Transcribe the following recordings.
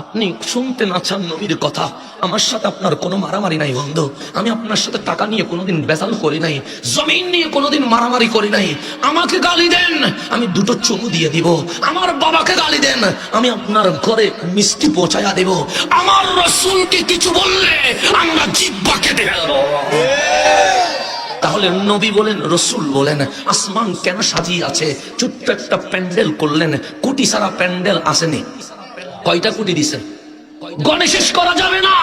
আপনি শুনতে না চান নবীর কথা। আমার সাথে আপনার কোনো মারামারি নাই বন্ধু। আমি আপনার সাথে টাকা নিয়ে কোনোদিন বেজাল করি নাই, জমিন নিয়ে কোনোদিন মারামারি করি নাই। আমাকে গালি দেন, আমি দুটো চুমু দিয়ে দিব। আমার বাবাকে গালি দেন, আমি আপনার ঘরে মিষ্টি পৌঁছায়া দেব। আমার রাসূলকে কিছু বললে আমরা জিহ্বা কেটে ফেলবো। তাহলে নবী বলেন, রসুল বলেন, আসমান কেন সাজিয়ে আছে? ছোট্ট একটা প্যান্ডেল করলেন, কোটি সারা প্যান্ডেল আসেনি। কয়টা কোটি দিছেন? গণে শেষ করা যাবে না।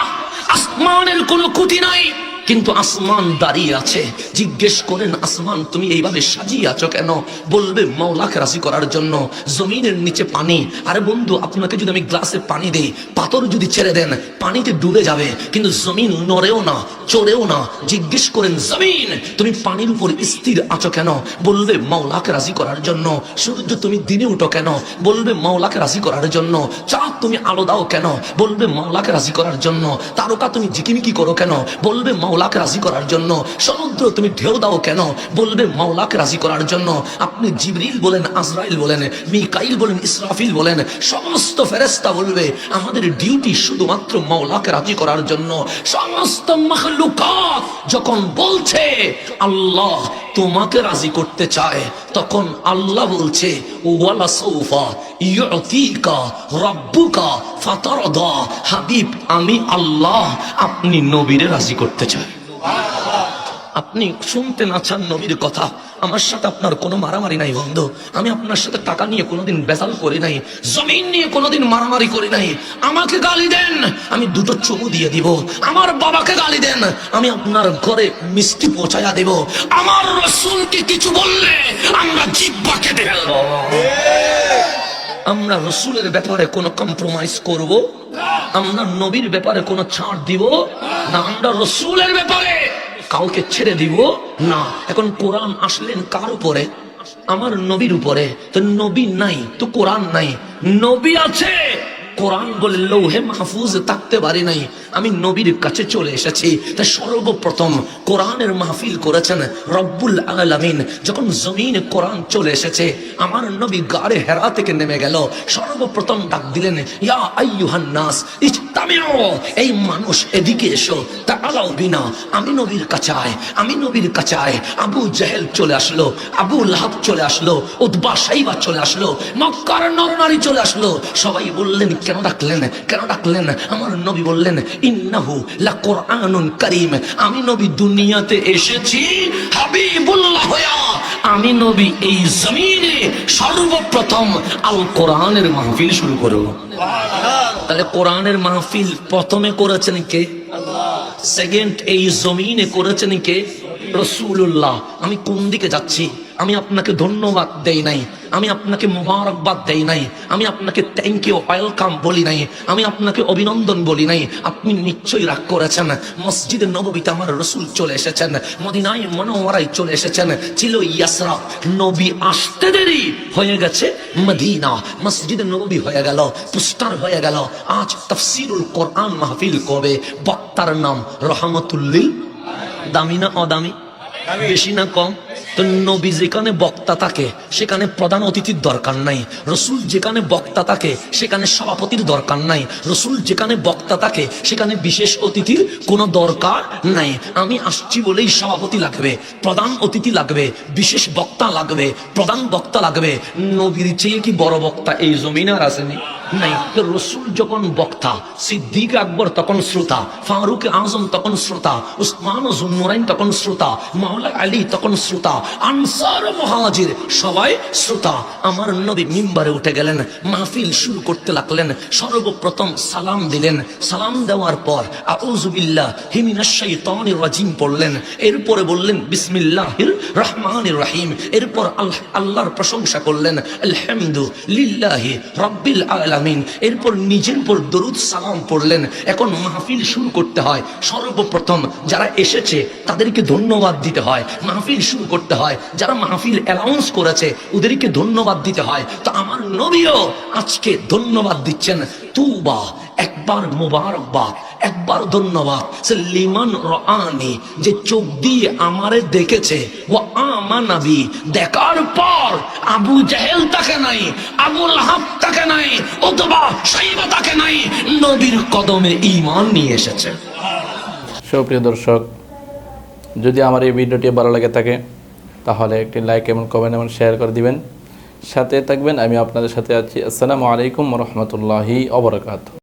আসমানের কোনো খুঁটি নাই, কিন্তু আসমান দাঁড়িয়ে আছে। জিজ্ঞেস করেন, আসমান তুমি এইভাবে সাজিয়ে আছো কেন? বলবে মাওলাকে রাজি করার জন্য। জমিনের নিচে পানি। আরে বন্ধু, আপনাকে যদি আমি গ্লাসে পানি দেই, পাথর যদি ছেড়ে দেন, পানিতে ডুবে যাবে, কিন্তু জমিন নড়েও না, চড়েও না। জিজ্ঞেস করেন, জমিন তুমি পানির উপর স্থির আছো কেন? বলবে মাওলাকে রাজি করার জন্য। সূর্য তুমি দিনে উঠো কেন? বলবে মাওলাকে রাজি করার জন্য। চাঁদ তুমি আলো দাও কেন? বলবে মাওলাকে রাজি করার জন্য। তারকা তুমি ঝিকিমিকি করো কেন? বলবে মাওলাকে রাজি করার জন্য। সমুদ্র তুমি ঢেউ দাও কেন? বলবে মাওলাকে রাজি করার জন্য। আপনি জিবরিল বলেন, আজরাইল বলেন, মিকাইল বলেন, ইসরাফিল বলেন, সমস্ত ফেরেশতা বলবে আমাদের ডিউটি শুধুমাত্র মাওলাকে রাজি করার জন্য। সমস্ত মাখলুকাত যখন বলছে আল্লাহ তোমাকে রাজি করতে চায়, তখন আল্লাহ বলছে ওয়ালা সাউফা ইউতিকা রাব্বুকা ফাতারদা। হাবিব, আমি আল্লাহ আপনি নবীরে রাজি করতে চাই। আপনি শুনতে না চান নবীর কথা। আমার সাথে আপনার কোনো মারামারি নাই বন্ধু। আমি আপনার সাথে টাকা নিয়ে কোনোদিন বেজাল করি নাই, জমিন নিয়ে কোনোদিন মারামারি করি নাই। আমাকে গালি দেন, আমি দুটো চুমু দিয়ে দিব। আমার বাবাকে গালি দেন, আমি আপনার ঘরে মিষ্টি পৌঁছায়া দেব। আমার রাসূলকে কিছু বললে আমরা জিহ্বা কেটে ফেলবো। আমরা রসুলের ব্যাপারে কোনো কম্প্রোমাইজ করব? আমরা নবীর ব্যাপারে কোনো ছাড় দিব না। আমরা রসুলের ব্যাপারে কাউকে ছেড়ে দিব না। এখন কোরআন আসলেন কার উপরে? আমার নবীর উপরে। তো নবী নাই তো কোরআন নাই। নবী আছে, কোরআন বলে লৌহে মাহফুজ থাকতে পারি নাই। আমি নবীর কাছে চলে এসেছি। তাই সর্বপ্রথম কোরআনের মাহফিল করেছেন রব্বুল আলামিন। যখন জমিনে কোরআন চলে এসেছে, আমার নবী গাড়ে হেরা থেকে নেমে গেল। সর্বপ্রথম ডাক দিলেন, ইয়া আইয়ুহান নাস ইজতামিউ, এই মানুষ এদিকে এসো। তাআলাউ বিনা, আমি নবীর কাছে আয়, আমি নবীর কাছে আয়। আবু জাহেল চলে আসলো, আবু লাহাব চলে আসলো, উতবা সাইবা চলে আসলো, মক্কার নরনারী চলে আসলো। সবাই বললেন, কেন ডাকলেন, কেন ডাকলেন? আমার নবী বললেন, ইন্নাহু লাকুরআনুন কারীম। আমি নবী দুনিয়াতে এসেছি হাবিবুল্লাহ হয়া। আমি নবী এই জমিনে সর্বপ্রথম আল কোরআনের মাহফিল শুরু করব। তাহলে কোরআনের মাহফিল প্রথমে করেছেন কে? সেকেন্ড এই জমিনে করেছেন কে? রাসূলুল্লাহ। আমি কোন দিকে যাচ্ছি? আমি আপনাকে ধন্যবাদ দেই নাই, আমি আপনাকে মুবারকবাদ দেই নাই, আমি আপনাকে থ্যাংক ইউ ওয়েলকাম বলি নাই, আমি আপনাকে অভিনন্দন বলি নাই। আপনি নিশ্চয়ই রাগ করেছেন। মসজিদে নববীতে আমার রসুল চলে এসেছেন, মদিনায় মুনাওয়ারায় চলে এসেছেন। ছিল ইয়াসরা, নবী আসতে দেরি হয়ে গেছে মদিনা। মসজিদে নববী হয়ে গেল, পোস্টার হয়ে গেল। আজ তাফসীরুল কোরআন মাহফিল কবে? বক্তার নাম রহমাতুল লিল। দামি না অদামি? বেশি না কম? তো নবী যেখানে বক্তা থাকে সেখানে প্রধান অতিথির দরকার নাই। রসুল যেখানে বক্তা থাকে সেখানে সভাপতির দরকার নাই। রসুল যেখানে বক্তা থাকে সেখানে বিশেষ অতিথির কোনো দরকার নাই। আমি আসছি বলেই সভাপতি লাগবে, প্রধান অতিথি লাগবে, বিশেষ বক্তা লাগবে, প্রধান বক্তা লাগবে। নবীর চেয়ে কি বড় বক্তা এই জমিনে আর আসেনি? নাই। রসুল যখন বক্তা, সিদ্দিক আকবর তখন শ্রোতা, ফারুক আজম তখন শ্রোতা, উসমান জুন্নুরাইন তখন শ্রোতা, মাওলা আলী তখন শ্রোতা, আনসার মুহাজির সবাই শ্রোতা। আমার নবী মিম্বারে উঠে গেলেন, মাহফিল শুরু করতে লাগলেন। সর্বপ্রথম সালাম দিলেন। সালাম দেওয়ার পর আউযু বিল্লাহি মিনাশ শাইতানির রাজিম পড়লেন। এরপরে বললেন বিসমিল্লাহির রহমানির রহিম। এরপর আল্লাহর প্রশংসা করলেন, আলহামদুলিল্লাহি রাব্বিল আলামিন। এরপর নিজের উপর দরুদ সালাম পড়লেন। এখন মাহফিল শুরু করতে হয়। সর্বপ্রথম যারা এসেছে তাদেরকে ধন্যবাদ দিতে হয়, মাহফিল শুরু করতে হয়। যারা মাহফিল অ্যানাউন্স করেছে ওদেরকে ধন্যবাদ দিতে হয়। তো আমার নবীও আজকে ধন্যবাদ দিচ্ছেন। তুবা, একবার মুবারকবাদ, একবার ধন্যবাদ সে লিমান রাআনি, যে চোখ দিয়ে আমারে দেখেছে, ও আমানাবি, দেখার পর আবু জেহেল তাকে নাই, আবু লাহাব তাকে নাই, উতবা শাইবা তাকে নাই, নবীর কদমে ঈমান নিয়ে এসেছে। সুপ্রিয় দর্শক, যদি আমার এই ভিডিওটি ভালো লাগে থাকে তাহলে একটি লাইক এবং কমেন্ট এবং শেয়ার করে দিবেন। সাথে থাকবেন, আমি আপনাদের সাথে আছি। আসসালামু আলাইকুম ওয়া রাহমাতুল্লাহি ওয়া বারাকাতুহু।